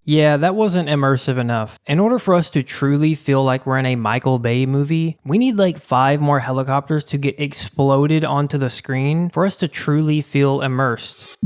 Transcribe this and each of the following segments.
Yeah, that wasn't immersive enough. In order for us to truly feel like we're in a Michael Bay movie, we need like 5 more helicopters to get exploded onto the screen for us to truly feel immersed.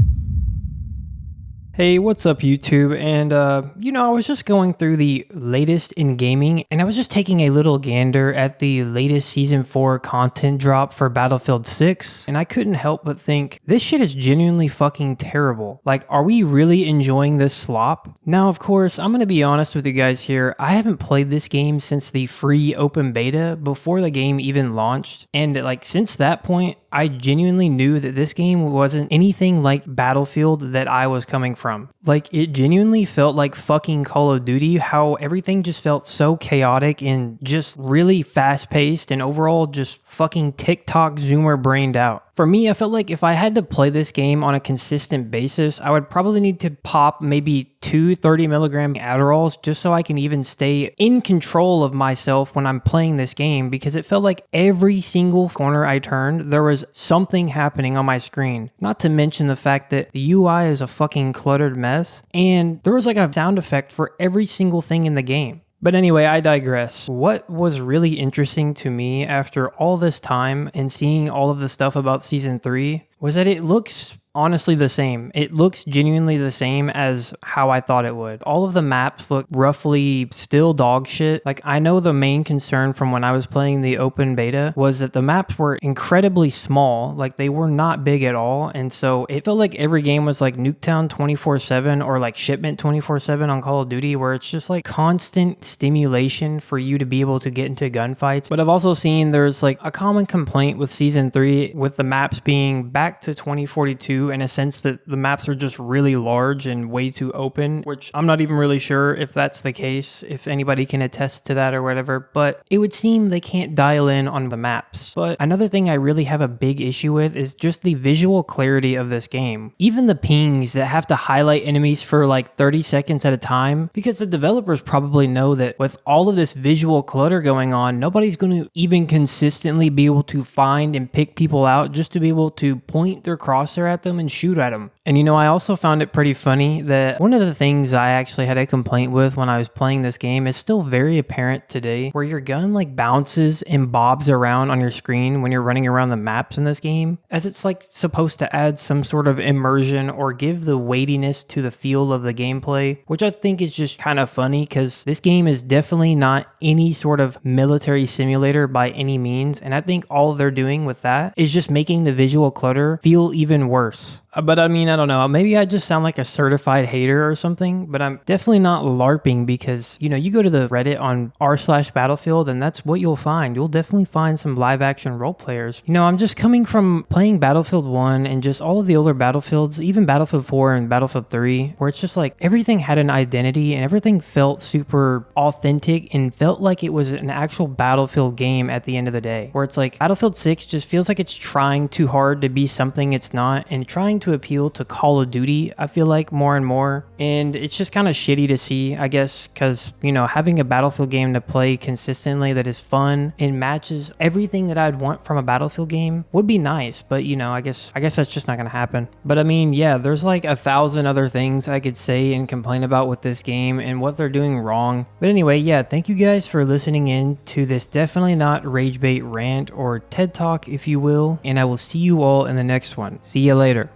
Hey, what's up YouTube? And I was just going through the latest in gaming and I was just taking a little gander at the latest season 4 content drop for Battlefield 6 and I couldn't help but think this shit is genuinely fucking terrible. Like, are we really enjoying this slop? Now, of course, I'm gonna be honest with you guys here. I haven't played this game since the free open beta before the game even launched, and like since that point I genuinely knew that this game wasn't anything like Battlefield that I was coming from. Like, it genuinely felt like fucking Call of Duty, how everything just felt so chaotic and just really fast paced and overall just fucking TikTok zoomer brained out. For me, I felt like if I had to play this game on a consistent basis, I would probably need to pop maybe 2 30-milligram Adderalls just so I can even stay in control of myself when I'm playing this game, because it felt like every single corner I turned, there was something happening on my screen. Not to mention the fact that the UI is a fucking cluttered mess, and there was like a sound effect for every single thing in the game. But anyway, I digress. What was really interesting to me after all this time and seeing all of the stuff about Season 3 was that it looks honestly the same. It looks genuinely the same as how I thought it would. All of the maps look roughly still dog shit. Like, I know the main concern from when I was playing the open beta was that the maps were incredibly small. Like, they were not big at all. And so it felt like every game was like Nuketown 24/7 or like Shipment 24/7 on Call of Duty, where it's just like constant stimulation for you to be able to get into gunfights. But I've also seen there's like a common complaint with Season 3 with the maps being back to 2042 in a sense that the maps are just really large and way too open, which I'm not even really sure if that's the case, if anybody can attest to that or whatever, but it would seem they can't dial in on the maps. But another thing I really have a big issue with is just the visual clarity of this game. Even the pings that have to highlight enemies for like 30 seconds at a time, because the developers probably know that with all of this visual clutter going on, nobody's going to even consistently be able to find and pick people out just to be able to point their crosshair at them and shoot at them. And I also found it pretty funny that one of the things I actually had a complaint with when I was playing this game is still very apparent today, where your gun like bounces and bobs around on your screen when you're running around the maps in this game, as it's like supposed to add some sort of immersion or give the weightiness to the feel of the gameplay, which I think is just kind of funny because this game is definitely not any sort of military simulator by any means, and I think all they're doing with that is just making the visual clutter feel even worse. But I mean, I don't know, maybe I just sound like a certified hater or something, but I'm definitely not LARPing because, you go to the Reddit on r/Battlefield and that's what you'll find. You'll definitely find some live action role players. I'm just coming from playing Battlefield 1 and just all of the older Battlefields, even Battlefield 4 and Battlefield 3, where it's just like everything had an identity and everything felt super authentic and felt like it was an actual Battlefield game at the end of the day. Where it's like Battlefield 6 just feels like it's trying too hard to be something it's not and trying to appeal to Call of Duty, I feel like, more and more, and it's just kind of shitty to see, I guess, because having a Battlefield game to play consistently that is fun and matches everything that I'd want from a Battlefield game would be nice, but I guess that's just not gonna happen. But I mean, yeah, there's like 1,000 other things I could say and complain about with this game and what they're doing wrong. But anyway, yeah, thank you guys for listening in to this definitely not rage bait rant or TED Talk, if you will, and I will see you all in the next one. See you later.